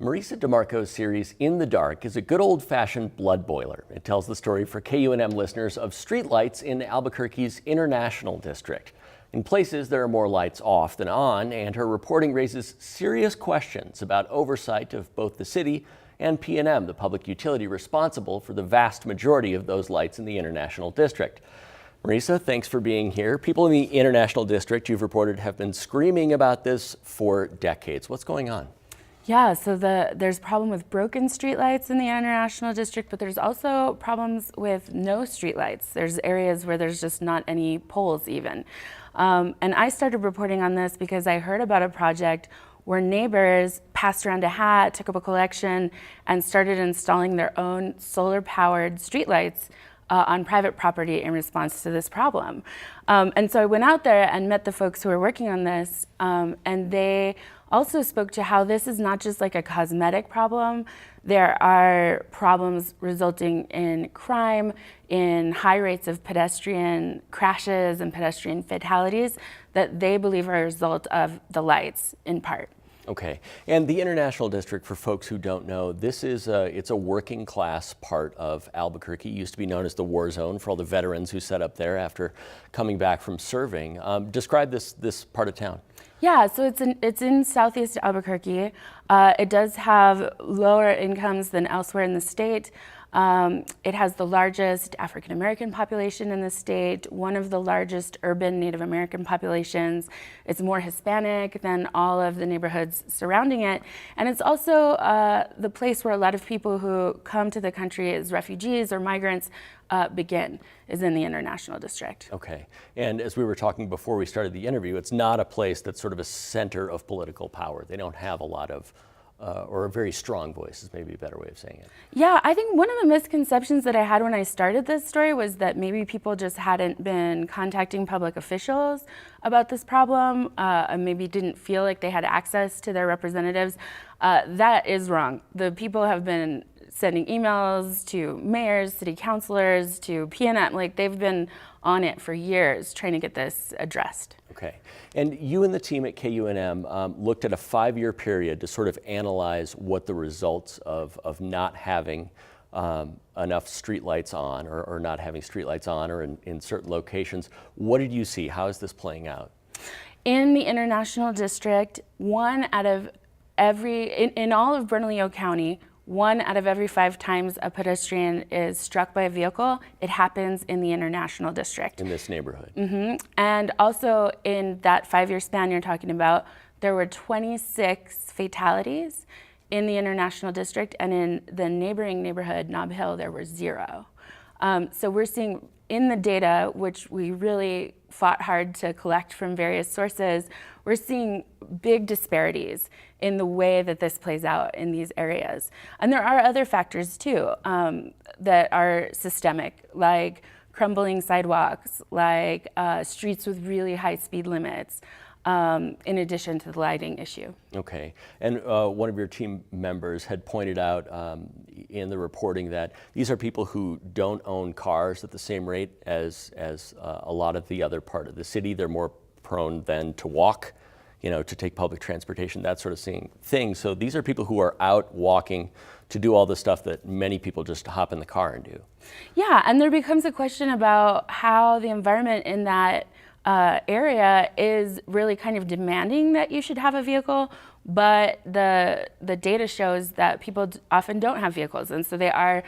Marisa DeMarco's series In the Dark is a good old-fashioned blood boiler. It tells the story for KUNM listeners of streetlights in Albuquerque's International District. In places, there are more lights off than on, and her reporting raises serious questions about oversight of both the city and PNM, the public utility responsible for the vast majority of those lights in the International District. Marisa, thanks for being here. People in the International District, you've reported, have been screaming about this for decades. What's going on? Yeah, so there's a problem with broken streetlights in the International District, but there's also problems with no streetlights. There's areas where there's just not any poles even. And I started reporting on this because I heard about a project where neighbors passed around a hat, took up a collection, and started installing their own solar-powered streetlights on private property in response to this problem. And so I went out there and met the folks who were working on this, and they also spoke to how this is not just like a cosmetic problem. There are problems resulting in crime, in high rates of pedestrian crashes and pedestrian fatalities that they believe are a result of the lights in part. Okay, and the International District, for folks who don't know, this is it's a working class part of Albuquerque. It used to be known as the war zone for all the veterans who set up there after coming back from serving. Describe this part of town. Yeah, so it's in southeast Albuquerque. It does have lower incomes than elsewhere in the state. It has the largest African American population in the state, one of the largest urban Native American populations. It's more Hispanic than all of the neighborhoods surrounding it. And it's also the place where a lot of people who come to the country as refugees or migrants begin, is in the International District. Okay, and as we were talking before we started the interview, it's not a place that's sort of a center of political power. They don't have a lot of or a very strong voice is maybe a better way of saying it. Yeah, I think one of the misconceptions that I had when I started this story was that maybe people just hadn't been contacting public officials about this problem, and maybe didn't feel like they had access to their representatives. That is wrong. The people have been sending emails to mayors, city councilors, to PNM, like they've been on it for years trying to get this addressed. Okay, and you and the team at KUNM looked at a 5-year period to sort of analyze what the results of not having enough streetlights on or not having streetlights on or in certain locations. What did you see? How is this playing out? In the International District, in all of Bernalillo County, 1 out of every 5 times a pedestrian is struck by a vehicle, it happens in the International District. In this neighborhood. Mm-hmm. And also in that 5-year span you're talking about, there were 26 fatalities in the International District, and in the neighboring neighborhood, Nob Hill, there were 0. So we're seeing in the data, which we really fought hard to collect from various sources, we're seeing big disparities in the way that this plays out in these areas. And there are other factors too that are systemic, like crumbling sidewalks, like streets with really high speed limits, in addition to the lighting issue. Okay, and one of your team members had pointed out in the reporting that these are people who don't own cars at the same rate as a lot of the other part of the city. They're more prone then to walk, to take public transportation, that sort of thing. So these are people who are out walking to do all the stuff that many people just hop in the car and do. Yeah, and there becomes a question about how the environment in that area is really kind of demanding that you should have a vehicle, but the data shows that people often don't have vehicles, and so they are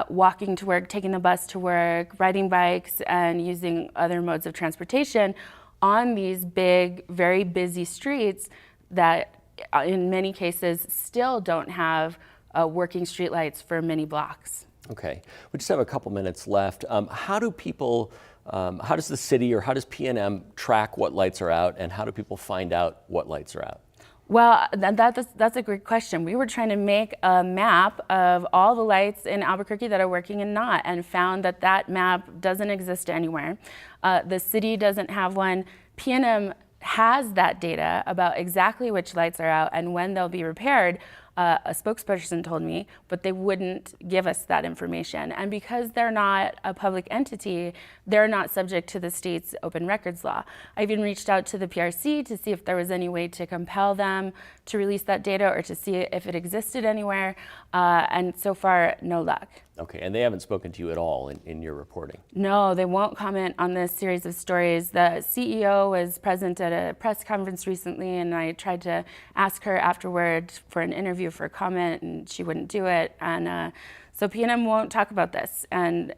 walking to work, taking the bus to work, riding bikes, and using other modes of transportation on these big, very busy streets that in many cases still don't have working streetlights for many blocks. Okay, we just have a couple minutes left. How does the city or how does PNM track what lights are out, and how do people find out what lights are out? Well, that's a great question. We were trying to make a map of all the lights in Albuquerque that are working and not, and found that map doesn't exist anywhere. The city doesn't have one. PNM has that data about exactly which lights are out and when they'll be repaired, a spokesperson told me, but they wouldn't give us that information. And because they're not a public entity, they're not subject to the state's open records law. I even reached out to the PRC to see if there was any way to compel them to release that data or to see if it existed anywhere. And so far, no luck. Okay, and they haven't spoken to you at all in your reporting? No, they won't comment on this series of stories. The CEO was present at a press conference recently, and I tried to ask her afterward for an interview for comment, and she wouldn't do it. And so PNM won't talk about this. And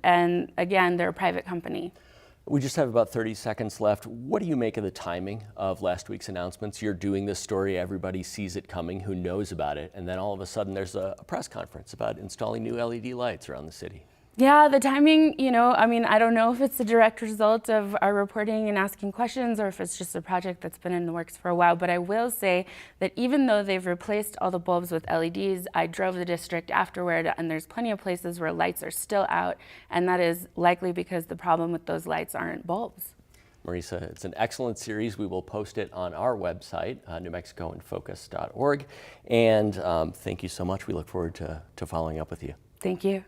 again, they're a private company. We just have about 30 seconds left. What do you make of the timing of last week's announcements? You're doing this story, everybody sees it coming, who knows about it, and then all of a sudden there's a press conference about installing new LED lights around the city. Yeah, the timing, I mean, I don't know if it's a direct result of our reporting and asking questions or if it's just a project that's been in the works for a while. But I will say that even though they've replaced all the bulbs with LEDs, I drove the district afterward and there's plenty of places where lights are still out. And that is likely because the problem with those lights aren't bulbs. Marisa, it's an excellent series. We will post it on our website, newmexicoinfocus.org. And thank you so much. We look forward to following up with you. Thank you.